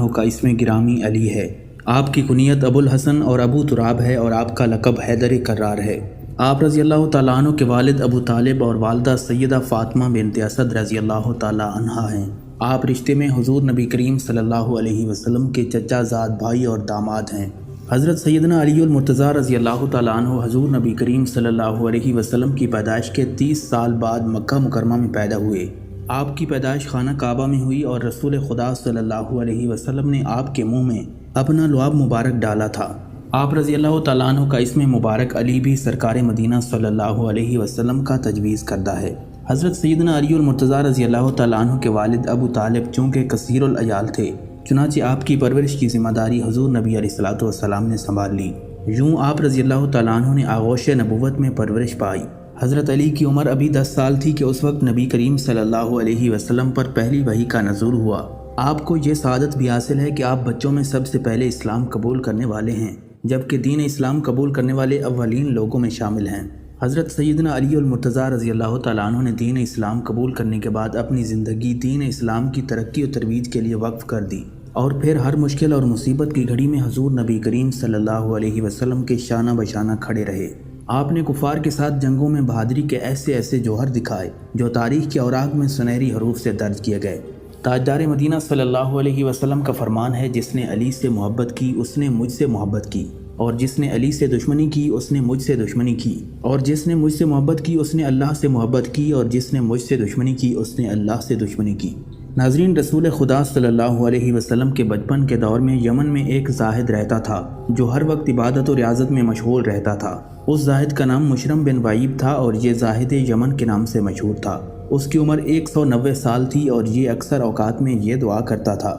عنہ کا اسم گرامی علی ہے۔ آپ کی کنیت ابو الحسن اور ابو تراب ہے اور آپ کا لقب حیدر کرار ہے۔ آپ رضی اللہ تعالیٰ عنہ کے والد ابو طالب اور والدہ سیدہ فاطمہ بنت اسد رضی اللہ تعالیٰ عنہا ہیں۔ آپ رشتے میں حضور نبی کریم صلی اللہ علیہ وسلم کے چچا زاد بھائی اور داماد ہیں۔ حضرت سیدنا علی المرتضیٰ رضی اللہ تعالیٰ عنہ حضور نبی کریم صلی اللہ علیہ وسلم کی پیدائش کے 30 سال بعد مکہ مکرمہ میں پیدا ہوئے۔ آپ کی پیدائش خانہ کعبہ میں ہوئی اور رسول خدا صلی اللہ علیہ وسلم نے آپ کے منہ میں اپنا لعاب مبارک ڈالا تھا۔ آپ رضی اللہ تعالیٰ عنہ کا اسم مبارک علی بھی سرکار مدینہ صلی اللہ علیہ وسلم کا تجویز کردہ ہے۔ حضرت سیدنا علی المرتضیٰ رضی اللہ تعالیٰ عنہ کے والد ابو طالب چونکہ کثیر العیال تھے، چنانچہ آپ کی پرورش کی ذمہ داری حضور نبی علیہ الصلوۃ والسلام نے سنبھال لی۔ یوں آپ رضی اللہ تعالیٰ عنہ نے آغوش نبوت میں پرورش پائی۔ حضرت علی کی عمر ابھی 10 سال تھی کہ اس وقت نبی کریم صلی اللہ علیہ وسلم پر پہلی وحی کا نزول ہوا۔ آپ کو یہ سعادت بھی حاصل ہے کہ آپ بچوں میں سب سے پہلے اسلام قبول کرنے والے ہیں، جبکہ دین اسلام قبول کرنے والے اولین لوگوں میں شامل ہیں۔ حضرت سیدنا علی المرتضیٰ رضی اللہ تعالیٰ عنہ نے دین اسلام قبول کرنے کے بعد اپنی زندگی دین اسلام کی ترقی و ترویج کے لیے وقف کر دی، اور پھر ہر مشکل اور مصیبت کی گھڑی میں حضور نبی کریم صلی اللہ علیہ وسلم کے شانہ بشانہ کھڑے رہے۔ آپ نے کفار کے ساتھ جنگوں میں بہادری کے ایسے ایسے جوہر دکھائے جو تاریخ کے اوراق میں سنہری حروف سے درج کیے گئے۔ تاجدار مدینہ صلی اللہ علیہ وسلم کا فرمان ہے، جس نے علی سے محبت کی اس نے مجھ سے محبت کی، اور جس نے علی سے دشمنی کی اس نے مجھ سے دشمنی کی، اور جس نے مجھ سے محبت کی اس نے اللہ سے محبت کی، اور جس نے مجھ سے دشمنی کی اس نے اللہ سے دشمنی کی۔ ناظرین، رسول خدا صلی اللہ علیہ وسلم کے بچپن کے دور میں یمن میں ایک زاہد رہتا تھا جو ہر وقت عبادت و ریاضت میں مشغول رہتا تھا۔ اس زاہد کا نام مشرم بن وائب تھا اور یہ زاہد یمن کے نام سے مشہور تھا۔ اس کی عمر 190 سال تھی اور یہ اکثر اوقات میں یہ دعا کرتا تھا،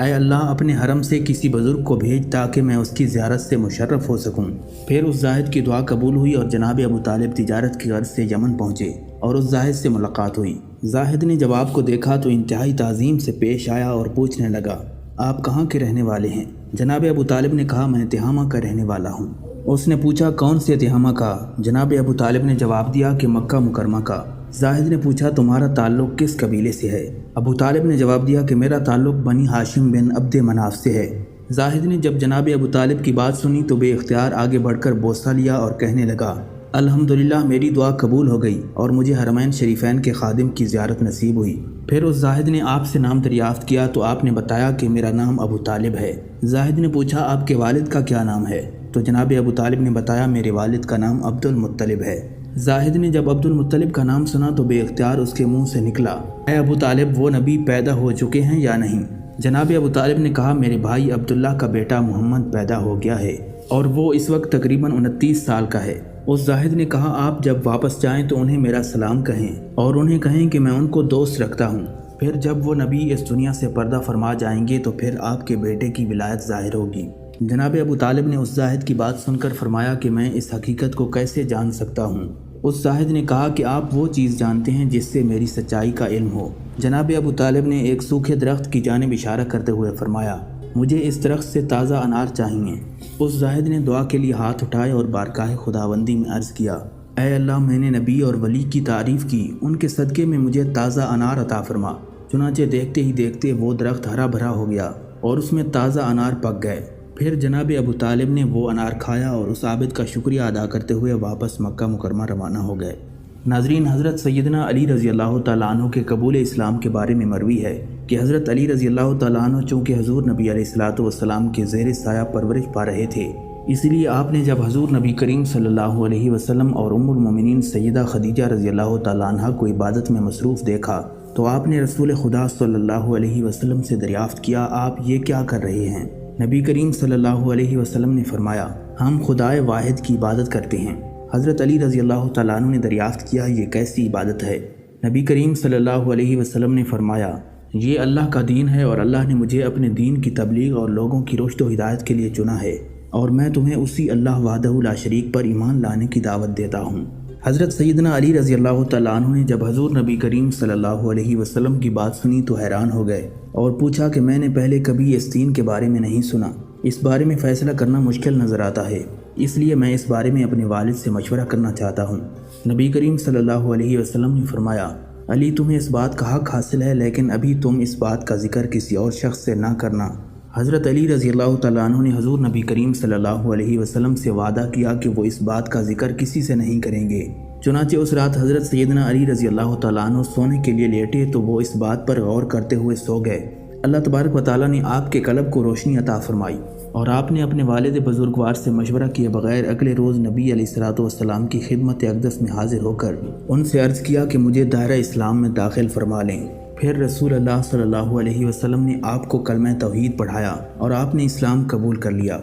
اے اللہ اپنے حرم سے کسی بزرگ کو بھیج تاکہ میں اس کی زیارت سے مشرف ہو سکوں۔ پھر اس زاہد کی دعا قبول ہوئی اور جناب ابو طالب تجارت کی غرض سے یمن پہنچے اور اس زاہد سے ملاقات ہوئی۔ زاہد نے جب آپ کو دیکھا تو انتہائی تعظیم سے پیش آیا اور پوچھنے لگا، آپ کہاں کے رہنے والے ہیں؟ جناب ابو طالب نے کہا، میں تہامہ کا رہنے والا ہوں۔ اس نے پوچھا، کون سے تہامہ کا؟ جناب ابو طالب نے جواب دیا کہ مکہ مکرمہ کا۔ زاہد نے پوچھا، تمہارا تعلق کس قبیلے سے ہے؟ ابو طالب نے جواب دیا کہ میرا تعلق بنی ہاشم بن عبد مناف سے ہے۔ زاہد نے جب جناب ابو طالب کی بات سنی تو بے اختیار آگے بڑھ کر بوسہ لیا اور کہنے لگا، الحمدللہ میری دعا قبول ہو گئی اور مجھے حرمین شریفین کے خادم کی زیارت نصیب ہوئی۔ پھر اس زاہد نے آپ سے نام دریافت کیا تو آپ نے بتایا کہ میرا نام ابو طالب ہے۔ زاہد نے پوچھا، آپ کے والد کا کیا نام ہے؟ تو جناب ابو طالب نے بتایا، میرے والد کا نام عبد المطلب ہے۔ زاہد نے جب عبد المطلب کا نام سنا تو بے اختیار اس کے منہ سے نکلا، اے ابو طالب وہ نبی پیدا ہو چکے ہیں یا نہیں؟ جناب ابو طالب نے کہا، میرے بھائی عبداللہ کا بیٹا محمد پیدا ہو گیا ہے اور وہ اس وقت تقریباً 29 سال کا ہے۔ اس زاہد نے کہا، آپ جب واپس جائیں تو انہیں میرا سلام کہیں اور انہیں کہیں کہ میں ان کو دوست رکھتا ہوں۔ پھر جب وہ نبی اس دنیا سے پردہ فرما جائیں گے تو پھر آپ کے بیٹے کی ولایت ظاہر ہوگی۔ جناب ابو طالب نے اس زاہد کی بات سن کر فرمایا کہ میں اس حقیقت کو کیسے جان سکتا ہوں؟ اس زاہد نے کہا کہ آپ وہ چیز جانتے ہیں جس سے میری سچائی کا علم ہو۔ جناب ابو طالب نے ایک سوکھے درخت کی جانب اشارہ کرتے ہوئے فرمایا، مجھے اس درخت سے تازہ انار چاہیے۔ اس زاہد نے دعا کے لیے ہاتھ اٹھائے اور بارگاہ خداوندی میں عرض کیا، اے اللہ میں نے نبی اور ولی کی تعریف کی، ان کے صدقے میں مجھے تازہ انار عطا فرما۔ چنانچہ دیکھتے ہی دیکھتے وہ درخت ہرا بھرا ہو گیا اور اس میں تازہ انار پک گئے۔ پھر جناب ابو طالب نے وہ انار کھایا اور اس عابد کا شکریہ ادا کرتے ہوئے واپس مکہ مکرمہ روانہ ہو گئے۔ ناظرین، حضرت سیدنا علی رضی اللہ تعالیٰ عنہ کے قبول اسلام کے بارے میں مروی ہے کہ حضرت علی رضی اللہ تعالیٰ عنہ چونکہ حضور نبی علیہ الصلوۃ والسلام کے زیر سایہ پرورش پا رہے تھے، اس لیے آپ نے جب حضور نبی کریم صلی اللہ علیہ وسلم اور ام المومنین سیدہ خدیجہ رضی اللہ تعالیٰ عنہ کو عبادت میں مصروف دیکھا تو آپ نے رسول خدا صلی اللہ علیہ وسلم سے دریافت کیا، آپ یہ کیا کر رہے ہیں؟ نبی کریم صلی اللہ علیہ وسلم نے فرمایا، ہم خدائے واحد کی عبادت کرتے ہیں۔ حضرت علی رضی اللہ تعالیٰ عنہ نے دریافت کیا، یہ کیسی عبادت ہے؟ نبی کریم صلی اللہ علیہ وسلم نے فرمایا، یہ اللہ کا دین ہے اور اللہ نے مجھے اپنے دین کی تبلیغ اور لوگوں کی رشد و ہدایت کے لیے چنا ہے، اور میں تمہیں اسی اللہ وحدہ لا شریک پر ایمان لانے کی دعوت دیتا ہوں۔ حضرت سیدنا علی رضی اللہ تعالیٰ عنہ نے جب حضور نبی کریم صلی اللہ علیہ وسلم کی بات سنی تو حیران ہو گئے اور پوچھا کہ میں نے پہلے کبھی اس دین کے بارے میں نہیں سنا، اس بارے میں فیصلہ کرنا مشکل نظر آتا ہے، اس لیے میں اس بارے میں اپنے والد سے مشورہ کرنا چاہتا ہوں۔ نبی کریم صلی اللہ علیہ وسلم نے فرمایا، علی تمہیں اس بات کا حق حاصل ہے، لیکن ابھی تم اس بات کا ذکر کسی اور شخص سے نہ کرنا حضرت علی رضی اللہ تعالیٰ عنہ نے حضور نبی کریم صلی اللہ علیہ وسلم سے وعدہ کیا کہ وہ اس بات کا ذکر کسی سے نہیں کریں گے۔ چنانچہ اس رات حضرت سیدنا علی رضی اللہ تعالیٰ عنہ سونے کے لیے لیٹے تو وہ اس بات پر غور کرتے ہوئے سو گئے۔ اللہ تبارک و تعالیٰ نے آپ کے قلب کو روشنی عطا فرمائی اور آپ نے اپنے والد بزرگوار سے مشورہ کیے بغیر اگلے روز نبی علیہ الصلوۃ والسلام کی خدمت اقدس میں حاضر ہو کر ان سے عرض کیا کہ مجھے دائرہ اسلام میں داخل فرما لیں۔ پھر رسول اللہ صلی اللہ علیہ وسلم نے آپ کو کلمہ توحید پڑھایا اور آپ نے اسلام قبول کر لیا۔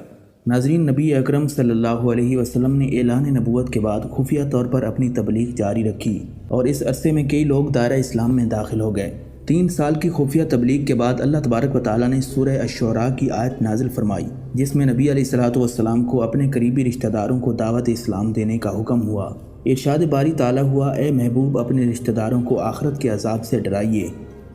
ناظرین، نبی اکرم صلی اللہ علیہ وسلم نے اعلان نبوت کے بعد خفیہ طور پر اپنی تبلیغ جاری رکھی اور اس عرصے میں کئی لوگ دائرہ اسلام میں داخل ہو گئے۔ 3 سال کی خفیہ تبلیغ کے بعد اللہ تبارک و تعالیٰ نے سورہ الشعراء کی آیت نازل فرمائی جس میں نبی علیہ الصلوۃ والسلام کو اپنے قریبی رشتہ داروں کو دعوت اسلام دینے کا حکم ہوا۔ ارشاد باری تعالیٰ ہوا، اے محبوب اپنے رشتہ داروں کو آخرت کے عذاب سے ڈرائیے۔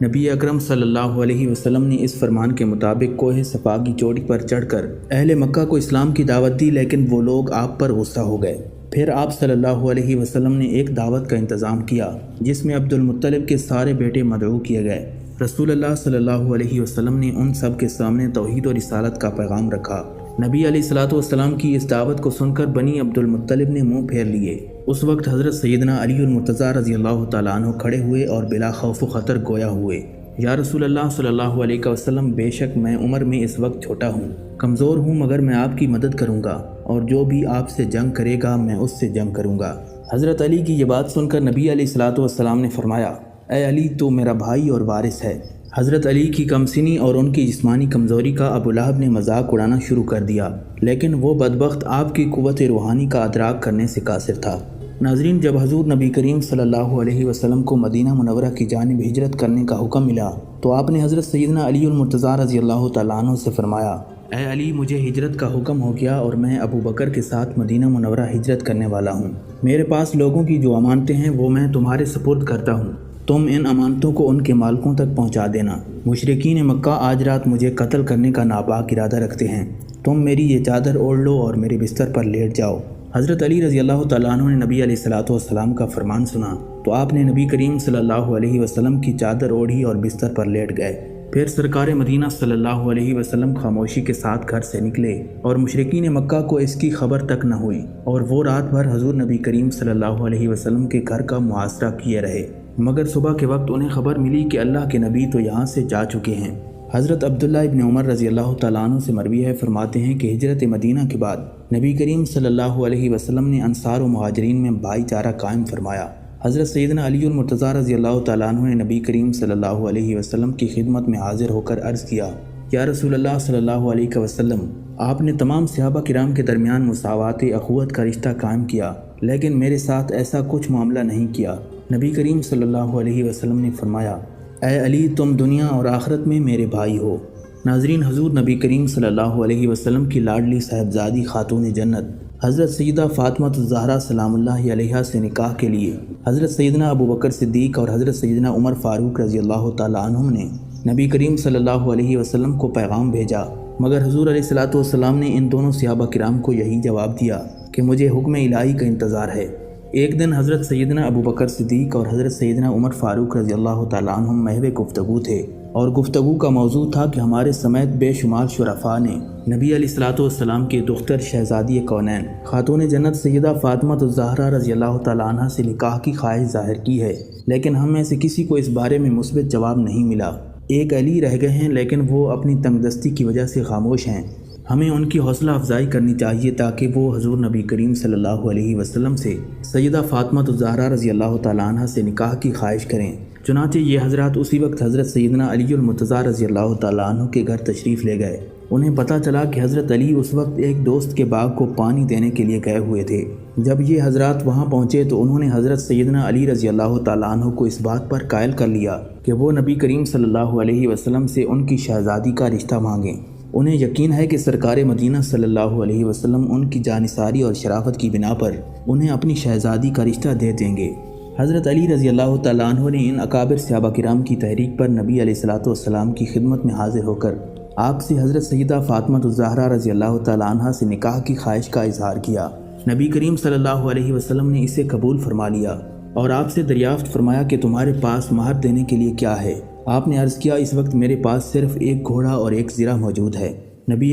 نبی اکرم صلی اللہ علیہ وسلم نے اس فرمان کے مطابق کوہ صفا کی چوٹی پر چڑھ کر اہل مکہ کو اسلام کی دعوت دی، لیکن وہ لوگ آپ پر غصہ ہو گئے۔ پھر آپ صلی اللہ علیہ وسلم نے ایک دعوت کا انتظام کیا جس میں عبد المطلب کے سارے بیٹے مدعو کیے گئے۔ رسول اللہ صلی اللہ علیہ وسلم نے ان سب کے سامنے توحید و رسالت کا پیغام رکھا۔ نبی علیہ الصلوۃ والسلام کی اس دعوت کو سن کر بنی عبد المطلب نے منہ پھیر لیے۔ اس وقت حضرت سیدنا علی المرتضیٰ رضی اللہ تعالیٰ عنہ کھڑے ہوئے اور بلا خوف و خطر گویا ہوئے، یا رسول اللہ صلی اللہ علیہ وسلم، بے شک میں عمر میں اس وقت چھوٹا ہوں، کمزور ہوں، مگر میں آپ کی مدد کروں گا اور جو بھی آپ سے جنگ کرے گا میں اس سے جنگ کروں گا۔ حضرت علی کی یہ بات سن کر نبی علیہ الصلوۃ والسلام نے فرمایا، اے علی تو میرا بھائی اور وارث ہے۔ حضرت علی کی کمسنی اور ان کی جسمانی کمزوری کا ابو لہب نے مذاق اڑانا شروع کر دیا، لیکن وہ بدبخت آپ کی قوت روحانی کا ادراک کرنے سے قاصر تھا۔ ناظرین، جب حضور نبی کریم صلی اللہ علیہ وسلم کو مدینہ منورہ کی جانب ہجرت کرنے کا حکم ملا تو آپ نے حضرت سیدنا علی المرتضیٰ رضی اللہ تعالیٰ عنہ سے فرمایا، اے علی مجھے ہجرت کا حکم ہو گیا اور میں ابو بکر کے ساتھ مدینہ منورہ ہجرت کرنے والا ہوں۔ میرے پاس لوگوں کی جو امانتیں ہیں وہ میں تمہارے سپرد کرتا ہوں، تم ان امانتوں کو ان کے مالکوں تک پہنچا دینا۔ مشرکین مکہ آج رات مجھے قتل کرنے کا ناپاک ارادہ رکھتے ہیں، تم میری یہ چادر اوڑھ لو اور میرے بستر پر لیٹ جاؤ۔ حضرت علی رضی اللہ تعالیٰ عنہ نے نبی علیہ الصلوۃ والسلام کا فرمان سنا تو آپ نے نبی کریم صلی اللہ علیہ وسلم کی چادر اوڑھی اور بستر پر لیٹ گئے۔ پھر سرکار مدینہ صلی اللہ علیہ وسلم خاموشی کے ساتھ گھر سے نکلے اور مشرکین مکہ کو اس کی خبر تک نہ ہوئی، اور وہ رات بھر حضور نبی کریم صلی اللہ علیہ وسلم کے گھر کا محاصرہ کیے رہے، مگر صبح کے وقت انہیں خبر ملی کہ اللہ کے نبی تو یہاں سے جا چکے ہیں۔ حضرت عبداللہ ابن عمر رضی اللہ تعالیٰ عنہ سے مروی ہے، فرماتے ہیں کہ ہجرت مدینہ کے بعد نبی کریم صلی اللہ علیہ وسلم نے انصار و مہاجرین میں بھائی چارہ قائم فرمایا۔ حضرت سیدنا علی المرتضیٰ رضی اللہ تعالیٰ عنہ نے نبی کریم صلی اللہ علیہ وسلم کی خدمت میں حاضر ہو کر عرض کیا، یا رسول اللہ صلی اللہ علیہ وسلم، آپ نے تمام صحابہ کرام کے درمیان مساوات اخوت کا رشتہ قائم کیا، لیکن میرے ساتھ ایسا کچھ معاملہ نہیں کیا۔ نبی کریم صلی اللہ علیہ وسلم نے فرمایا، اے علی تم دنیا اور آخرت میں میرے بھائی ہو۔ ناظرین، حضور نبی کریم صلی اللہ علیہ وسلم کی لاڈلی صاحبزادی خاتون جنت حضرت سیدہ فاطمہ الزہرا سلام اللہ علیہا سے نکاح کے لیے حضرت سیدنا ابو بکر صدیق اور حضرت سیدنا عمر فاروق رضی اللہ تعالیٰ عنہم نے نبی کریم صلی اللہ علیہ وسلم کو پیغام بھیجا، مگر حضور علیہ الصلوۃ والسلام نے ان دونوں صحابہ کرام کو یہی جواب دیا کہ مجھے حکم الہی کا انتظار ہے۔ ایک دن حضرت سیدنا ابو بکر صدیق اور حضرت سیدنا عمر فاروق رضی اللہ تعالیٰ عنہم محو گفتگو تھے، اور گفتگو کا موضوع تھا کہ ہمارے سمیت بے شمار شرفاء نے نبی علیہ الصلوۃ والسلام کے دختر شہزادی کونین خاتون جنت سیدہ فاطمہ الزہرا رضی اللہ تعالیٰ عنہ سے نکاح کی خواہش ظاہر کی ہے، لیکن ہم میں سے کسی کو اس بارے میں مثبت جواب نہیں ملا۔ ایک علی رہ گئے ہیں، لیکن وہ اپنی تنگ دستی کی وجہ سے خاموش ہیں۔ ہمیں ان کی حوصلہ افزائی کرنی چاہیے تاکہ وہ حضور نبی کریم صلی اللہ علیہ وسلم سے سیدہ فاطمہ الزہرا رضی اللہ تعالیٰ عنہ سے نکاح کی خواہش کریں۔ چنانچہ یہ حضرات اسی وقت حضرت سیدنا علی المرتضیٰ رضی اللہ تعالیٰ عنہ کے گھر تشریف لے گئے۔ انہیں پتہ چلا کہ حضرت علی اس وقت ایک دوست کے باغ کو پانی دینے کے لیے گئے ہوئے تھے۔ جب یہ حضرات وہاں پہنچے تو انہوں نے حضرت سیدنا علی رضی اللہ تعالیٰ عنہ کو اس بات پر قائل کر لیا کہ وہ نبی کریم صلی اللہ علیہ وسلم سے ان کی شہزادی کا رشتہ مانگیں۔ انہیں یقین ہے کہ سرکار مدینہ صلی اللہ علیہ وسلم ان کی جانثاری اور شرافت کی بنا پر انہیں اپنی شہزادی کا رشتہ دے دیں گے۔ حضرت علی رضی اللہ تعالیٰ عنہ نے ان اکابر صحابہ کرام کی تحریک پر نبی علیہ الصلوۃ والسلام کی خدمت میں حاضر ہو کر آپ سے حضرت سیدہ فاطمہ الزہرا رضی اللہ تعالیٰ عنہ سے نکاح کی خواہش کا اظہار کیا۔ نبی کریم صلی اللہ علیہ وسلم نے اسے قبول فرما لیا اور آپ سے دریافت فرمایا کہ تمہارے پاس مہر دینے کے لیے کیا ہے؟ آپ نے عرض کیا اس وقت میرے پاس صرف ایک گھوڑا اور ایک زرہ موجود ہے۔ نبی